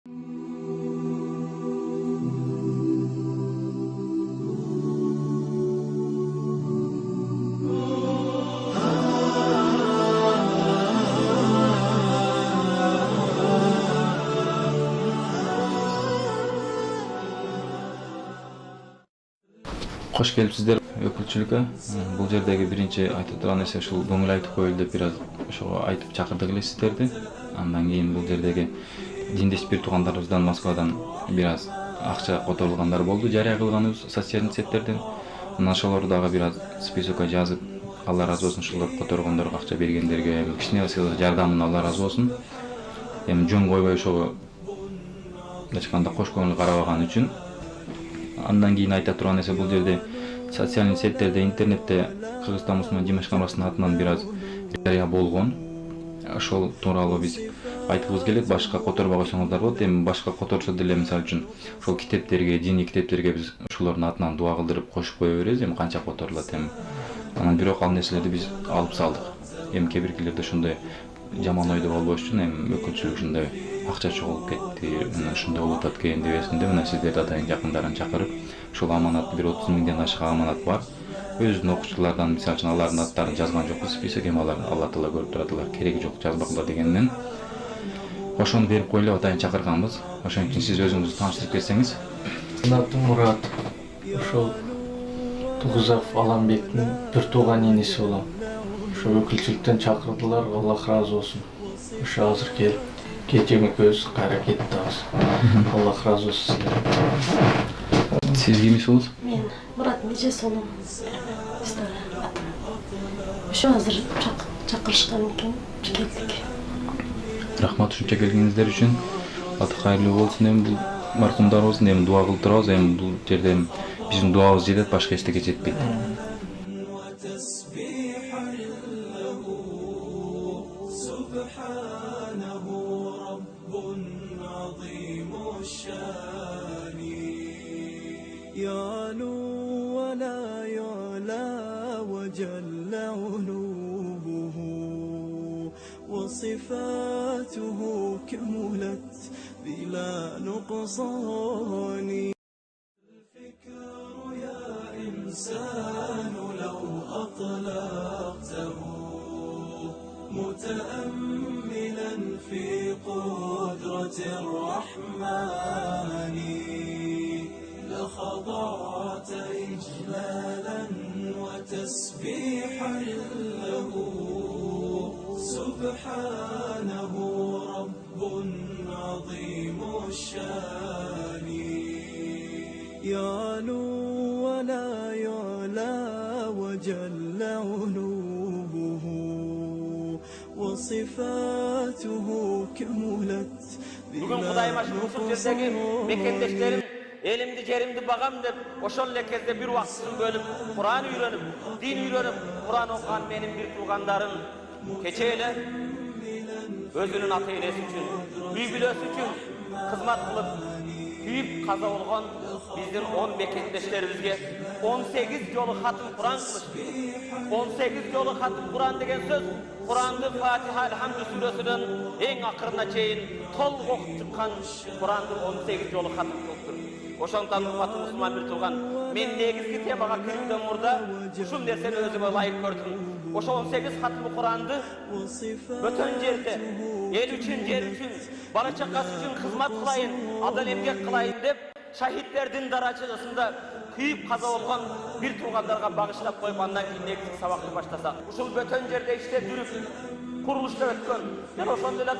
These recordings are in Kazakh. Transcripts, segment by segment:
Hoş gelipsizler ökülçülükө. Бул жердеги биринчи айтып турган нерсе ушул көңүл айтып коелу деп бир аз ошого айтып чакырдык эле сиздерди. Андан кийин бул жердеги диндеш бир туугандарыбыздан Москвадан бир аз акча которулгандар болду, жарыя кылганыбыз социальный сеттерден. Анан ошолорду дагы бир аз списокко жазып, Алла разы болсун ушулар которгондорго акча бергендерге, кичине сыйлык жардамын Алла разы болсун. Эми жөн койбой ошого ачканда кош көңүл карабаган үчүн. Андан кийин айта турган нерсе бул жерде социальный сеттерде, интернетте Кыргызстан мусулман жемеш камасынын атынан бир аз жарыя болгон. Ошол тууралуу биз айткыбыз келет, башка которбой койсоңуздар болот. Эми башка которсо деле мисалы үчүн ошол китептерге, диний китептерге биз ошолордун атынан дуа кылдырып кошуп кое беребиз. Эми канча которулат эми. Анан бирок ал нерселерди биз алып салдык. Эми кээ биркилерде ошондой жаман ойдо болбош үчүн эми өкүлчүлүк ушундай акча чогулуп кетти, ушундай болуп атат экен дебесинде, мына сиздерди атайын жакындарын чакырып, ушул аманат бир 30 миңден ашык аманат бар. Өзүнүн окуучулардан мисалы үчүн алардын аттарын жазган жокпуз список, эми алар Алла Таала көрүп турадылар, кереги жок жазбакла дегенден. Ошону берип коелу атайын чакырганбыз. Ошон үчүн сиз өзүңүздү тааныштырып кетсеңиз. Атым Мурат. Ошол Тугузов Аламбектин бир тууган иниси болом. Ошо өкүлчүлүктөн чакырдылар, Аллах разы болсун. Ошо азыр келип, кечең экөөбүз кайра кеттибиз. Аллах разы болсун силерден. Сиз кимисиз? Мен Мурат Межесулум. Ошо азыр чакырышкан экен, келдик. Рахмат ушунча келгениңиздер үчүн. Аты кайырлуу болсун. Эми бул маркумдарыбыздын эми дуа кылып турабыз. Эми бул жерде биздин дуабыз жетет, башка эчтеке жетпейт. يعلو ولا يعلى وجل علوه وصفاته كملت بلا نقصان. الفكر يا إنسان لو أطلقته متأملا في قدرة الرحمن لخضعت إجلالا وتسبيحا له سبحانه رب عظيم الشان. يعلو ولا يعلى وجل علوه وصفاته كملت بلا نقصان. Elimdi cerimdi bagam dep, oşol lekezde bir vaktısın bölüp, Kur'an öğrenip, din öğrenip, Kur'an okuyan benim bir tuğandarın keçeyle, özünün atı eylesi için, büyülösü için hizmet kılıp, büyük kaza olgan bizden 10 meketleşlerimizge 18 yolu hatım Kur'an kılıçtı. 18 yolu hatım Kur'an degen söz, Kur'an'da Fatiha Elhamdü Suresi'nin en akırına çeyin, tol okup çıkan Kur'an'da 18 yolu hatım kılıçtır. Oşondan ümmatı Müslüman bir tuğan. Men negizgi temaga kiripden murda uşul nerseni özüme layık gördüm. Oşo 18 hatımı Kur'an'dı bötön jerde, el üçün, yer üçün, bala çakası üçün hizmet kılayın, adal emgek kılayın dep şahitlerden daracısında kıyıp kaza olgan bir tuğanlarga bağışlap koyup andan keyin negizgi sabakты başlasak. Uşul bötön jerde işte dürüp kuruluşta ötkön. Ben oşondeler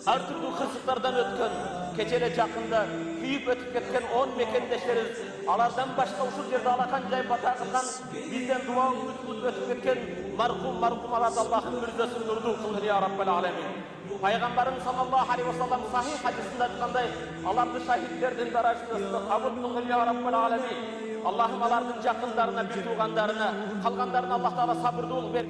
her türlü kısıklardan ötkön. Keçele jakında kuyup ötüp ketken 10 mekendeşleriz. Alardan başka uşul yerde alakan jay bata kılgan, bizden dua ötüp ketken marhum alad Allah'ın müjdesini nurdu kılın ya Rabbel alemin. Peygamberin sallallahu aleyhi ve sellem sahih hadisinde aytkanday, alardı şahitlerden darajasında kabul kılın ya Rabbel alemin. Allah'ım alardın jakınlarına, bir tuğanlarına, kalganlarına Allah Teala sabırlı ol ver.